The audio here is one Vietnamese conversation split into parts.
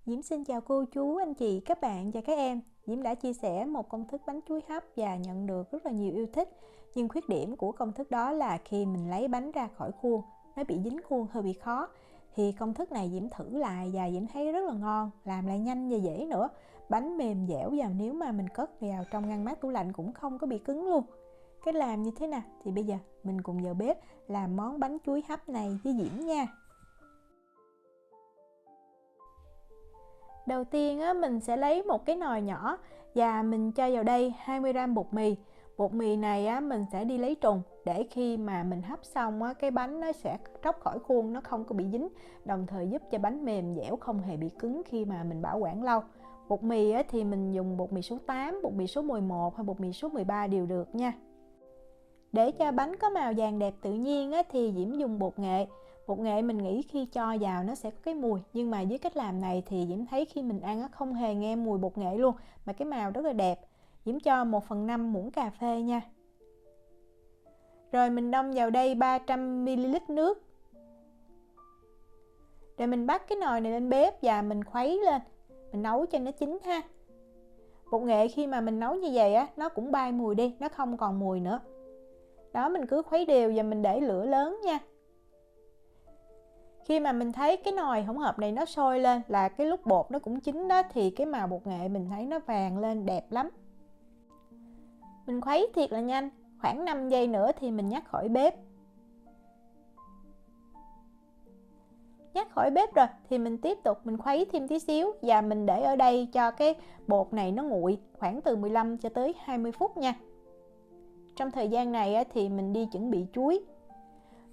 Diễm xin chào cô chú, anh chị, các bạn và các em. Diễm đã chia sẻ một công thức bánh chuối hấp và nhận được rất là nhiều yêu thích. Nhưng khuyết điểm của công thức đó là khi mình lấy bánh ra khỏi khuôn, nó bị dính khuôn, hơi bị khó. Thì công thức này Diễm thử lại và Diễm thấy rất là ngon, làm lại nhanh và dễ nữa. Bánh mềm dẻo và nếu mà mình cất vào trong ngăn mát tủ lạnh cũng không có bị cứng luôn. Cách làm như thế nào? Thì bây giờ mình cùng vào bếp làm món bánh chuối hấp này với Diễm nha. Đầu tiên mình sẽ lấy một cái nồi nhỏ và mình cho vào đây 20g bột mì. Bột mì này mình sẽ đi lấy trùng để khi mà mình hấp xong cái bánh nó sẽ tróc khỏi khuôn, nó không có bị dính, đồng thời giúp cho bánh mềm dẻo, không hề bị cứng khi mà mình bảo quản lâu. Bột mì thì mình dùng bột mì số 8, bột mì số 11 hay bột mì số 13 đều được nha. Để cho bánh có màu vàng đẹp tự nhiên thì Diễm dùng bột nghệ. Bột nghệ mình nghĩ khi cho vào nó sẽ có cái mùi, nhưng mà với cách làm này thì Diễm thấy khi mình ăn không hề nghe mùi bột nghệ luôn, mà cái màu rất là đẹp. Diễm cho 1/5 muỗng cà phê nha. Rồi mình đong vào đây 300ml nước. Rồi mình bắt cái nồi này lên bếp và mình khuấy lên, mình nấu cho nó chín ha. Bột nghệ khi mà mình nấu như vậy nó cũng bay mùi đi, nó không còn mùi nữa. Đó, mình cứ khuấy đều và mình để lửa lớn nha. Khi mà mình thấy cái nồi hỗn hợp này nó sôi lên là cái lúc bột nó cũng chín đó, thì cái màu bột nghệ mình thấy nó vàng lên đẹp lắm. Mình khuấy thiệt là nhanh, khoảng 5 giây nữa thì mình nhắc khỏi bếp. Nhắc khỏi bếp rồi thì mình tiếp tục mình khuấy thêm tí xíu và mình để ở đây cho cái bột này nó nguội khoảng từ 15 cho tới 20 phút nha. Trong thời gian này thì mình đi chuẩn bị chuối.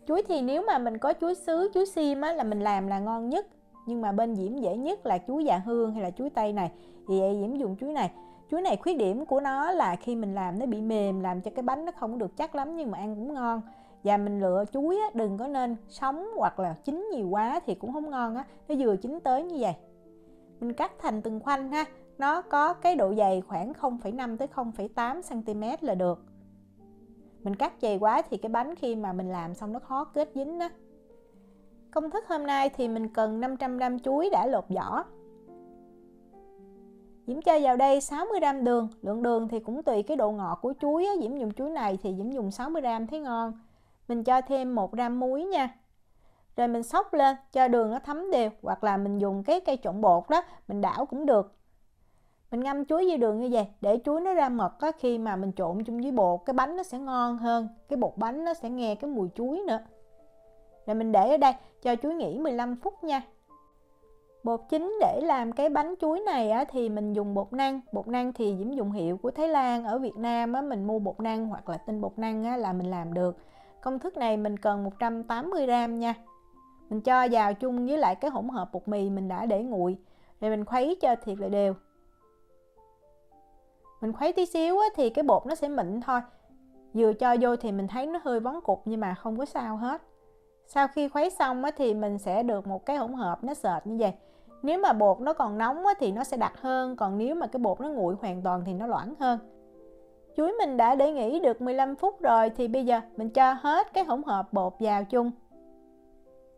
Chuối thì nếu mà mình có chuối sứ, chuối xiêm là mình làm là ngon nhất. Nhưng mà bên Diễm dễ nhất là chuối dạ hương hay là chuối tây này. Vì vậy Diễm dùng chuối này. Chuối này khuyết điểm của nó là khi mình làm nó bị mềm, làm cho cái bánh nó không được chắc lắm, nhưng mà ăn cũng ngon. Và mình lựa chuối đừng có nên sống hoặc là chín nhiều quá thì cũng không ngon nó vừa chín tới như vậy. Mình cắt thành từng khoanh ha. Nó có cái độ dày khoảng 0,5 tới 0,8 cm là được. Mình cắt dày quá thì cái bánh khi mà mình làm xong nó khó kết dính đó. Công thức hôm nay thì mình cần 500g chuối đã lột vỏ. Diễm cho vào đây 60g đường. Lượng đường thì cũng tùy cái độ ngọt của chuối Diễm dùng chuối này thì Diễm dùng 60g thấy ngon. Mình cho thêm 1g muối nha. Rồi mình xóc lên cho đường nó thấm đều, hoặc là mình dùng cái cây trộn bột đó, mình đảo cũng được. Mình ngâm chuối với đường như vậy để chuối nó ra mật khi mà mình trộn chung với bột, cái bánh nó sẽ ngon hơn, cái bột bánh nó sẽ nghe cái mùi chuối nữa. Rồi mình để ở đây cho chuối nghỉ 15 phút nha. Bột chính để làm cái bánh chuối này thì mình dùng bột năng. Bột năng thì Diễm dùng hiệu của Thái Lan. Ở Việt Nam mình mua bột năng hoặc là tinh bột năng là mình làm được. Công thức này mình cần 180g nha. Mình cho vào chung với lại cái hỗn hợp bột mì mình đã để nguội. Rồi mình khuấy cho thiệt là đều. Mình khuấy tí xíu thì cái bột nó sẽ mịn thôi. Vừa cho vô thì mình thấy nó hơi vón cục nhưng mà không có sao hết. Sau khi khuấy xong thì mình sẽ được một cái hỗn hợp nó sệt như vậy. Nếu mà bột nó còn nóng thì nó sẽ đặc hơn, còn nếu mà cái bột nó nguội hoàn toàn thì nó loãng hơn. Chuối mình đã để nghỉ được 15 phút rồi thì bây giờ mình cho hết cái hỗn hợp bột vào chung.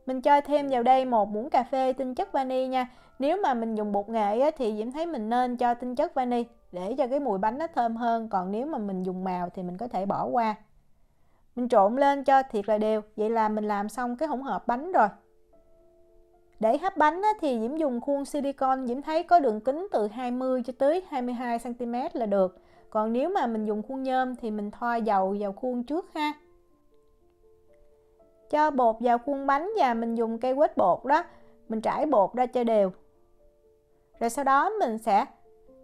Mình cho thêm vào đây 1 muỗng cà phê tinh chất vani nha. Nếu mà mình dùng bột nghệ thì Diễm thấy mình nên cho tinh chất vani để cho cái mùi bánh nó thơm hơn, còn nếu mà mình dùng màu thì mình có thể bỏ qua. Mình trộn lên cho thiệt là đều. Vậy là mình làm xong cái hỗn hợp bánh rồi. Để hấp bánh thì Diễm dùng khuôn silicon. Diễm thấy có đường kính từ 20 cho tới 22 cm là được. Còn nếu mà mình dùng khuôn nhôm thì mình thoa dầu vào khuôn trước ha. Cho bột vào khuôn bánh và mình dùng cây quết bột đó, mình trải bột ra cho đều. Rồi sau đó mình sẽ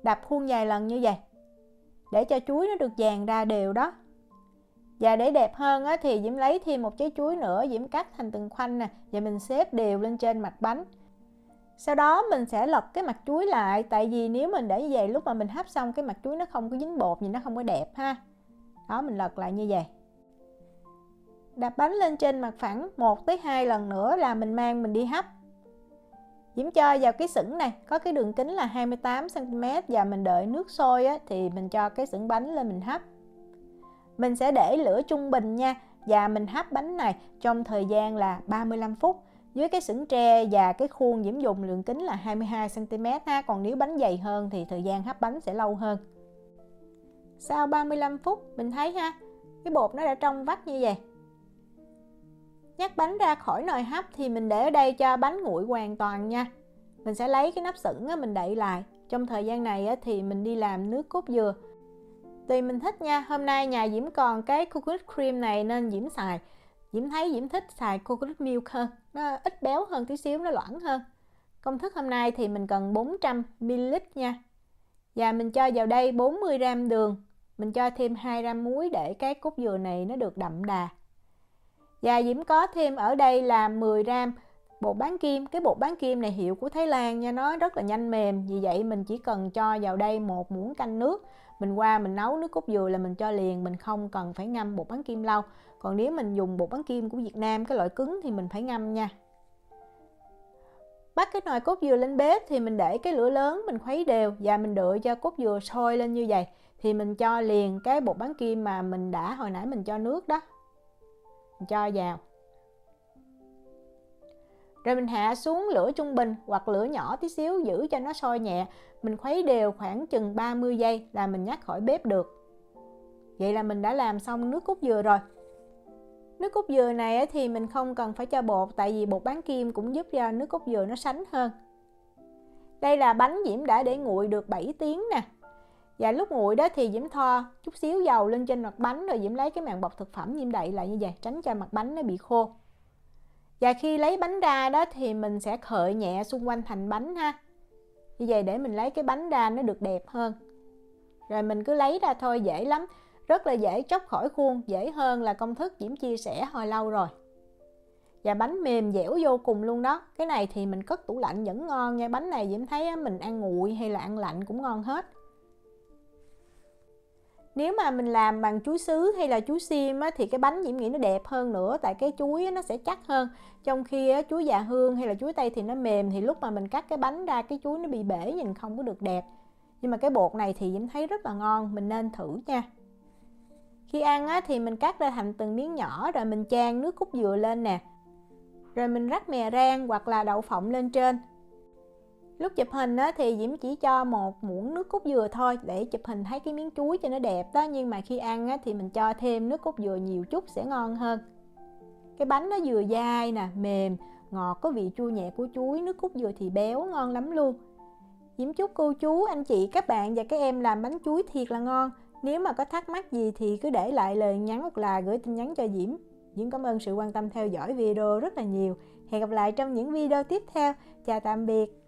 đập khuôn vài lần như vậy để cho chuối nó được dàn ra đều đó. Và để đẹp hơn thì Diễm lấy thêm một trái chuối nữa, Diễm cắt thành từng khoanh nè, và mình xếp đều lên trên mặt bánh. Sau đó mình sẽ lật cái mặt chuối lại, tại vì nếu mình để như vậy lúc mà mình hấp xong cái mặt chuối nó không có dính bột, nhìn nó không có đẹp ha. Đó, mình lật lại như vậy. Đập bánh lên trên mặt phẳng 1 tới 2 lần nữa là mình mang mình đi hấp. Diễm cho vào cái sửng này, có cái đường kính là 28 cm và mình đợi nước sôi thì mình cho cái sửng bánh lên mình hấp. Mình sẽ để lửa trung bình nha và mình hấp bánh này trong thời gian là 35 phút. Dưới cái sửng tre và cái khuôn Diễm dùng lượng kính là 22 cm ha, còn nếu bánh dày hơn thì thời gian hấp bánh sẽ lâu hơn. Sau 35 phút mình thấy ha, cái bột nó đã trong vắt như vậy. Nhắc bánh ra khỏi nồi hấp thì mình để ở đây cho bánh nguội hoàn toàn nha. Mình sẽ lấy cái nắp sửng mình đậy lại. Trong thời gian này thì mình đi làm nước cốt dừa. Tùy mình thích nha, hôm nay nhà Diễm còn cái coconut cream này nên Diễm xài. Diễm thấy Diễm thích xài coconut milk hơn, nó ít béo hơn tí xíu, nó loãng hơn. Công thức hôm nay thì mình cần 400ml nha. Và mình cho vào đây 40g đường. Mình cho thêm 2g muối để cái cốt dừa này nó được đậm đà. Và Diễm có thêm ở đây là 10g bột bán kim. Cái bột bán kim này hiệu của Thái Lan nha, nó rất là nhanh mềm. Vì vậy mình chỉ cần cho vào đây 1 muỗng canh nước. Mình qua mình nấu nước cốt dừa là mình cho liền, mình không cần phải ngâm bột bán kim lâu. Còn nếu mình dùng bột bán kim của Việt Nam, cái loại cứng thì mình phải ngâm nha. Bắt cái nồi cốt dừa lên bếp thì mình để cái lửa lớn, mình khuấy đều và mình đợi cho cốt dừa sôi lên như vậy. Thì mình cho liền cái bột bán kim mà mình đã hồi nãy mình cho nước đó. Mình cho vào. Rồi mình hạ xuống lửa trung bình hoặc lửa nhỏ tí xíu giữ cho nó sôi nhẹ. Mình khuấy đều khoảng chừng 30 giây là mình nhắc khỏi bếp được. Vậy là mình đã làm xong nước cốt dừa rồi. Nước cốt dừa này thì mình không cần phải cho bột, tại vì bột bán kim cũng giúp cho nước cốt dừa nó sánh hơn. Đây là bánh Diễm đã để nguội được 7 tiếng nè. Và lúc nguội đó thì Diễm thoa chút xíu dầu lên trên mặt bánh, rồi Diễm lấy cái màng bọc thực phẩm Diễm đậy lại như vậy, tránh cho mặt bánh nó bị khô. Và khi lấy bánh ra đó thì mình sẽ khợi nhẹ xung quanh thành bánh ha. Như vậy để mình lấy cái bánh ra nó được đẹp hơn. Rồi mình cứ lấy ra thôi, dễ lắm. Rất là dễ chóc khỏi khuôn, dễ hơn là công thức Diễm chia sẻ hồi lâu rồi. Và bánh mềm dẻo vô cùng luôn đó. Cái này thì mình cất tủ lạnh vẫn ngon nha. Bánh này Diễm thấy mình ăn nguội hay là ăn lạnh cũng ngon hết. Nếu mà mình làm bằng chuối sứ hay là chuối xiêm thì cái bánh Diễm nghĩ nó đẹp hơn nữa, tại cái chuối nó sẽ chắc hơn. Trong khi chuối già hương hay là chuối tây thì nó mềm, thì lúc mà mình cắt cái bánh ra cái chuối nó bị bể, nhìn không có được đẹp. Nhưng mà cái bột này thì Diễm thấy rất là ngon, mình nên thử nha. Khi ăn thì mình cắt ra thành từng miếng nhỏ, rồi mình chan nước cốt dừa lên nè. Rồi mình rắc mè rang hoặc là đậu phộng lên trên. Lúc chụp hình thì Diễm chỉ cho 1 muỗng nước cốt dừa thôi để chụp hình thấy cái miếng chuối cho nó đẹp đó. Nhưng mà khi ăn thì mình cho thêm nước cốt dừa nhiều chút sẽ ngon hơn. Cái bánh nó vừa dai nè, mềm, ngọt, có vị chua nhẹ của chuối, nước cốt dừa thì béo, ngon lắm luôn. Diễm chúc cô chú, anh chị, các bạn và các em làm bánh chuối thiệt là ngon. Nếu mà có thắc mắc gì thì cứ để lại lời nhắn hoặc là gửi tin nhắn cho Diễm. Diễm cảm ơn sự quan tâm theo dõi video rất là nhiều. Hẹn gặp lại trong những video tiếp theo. Chào tạm biệt.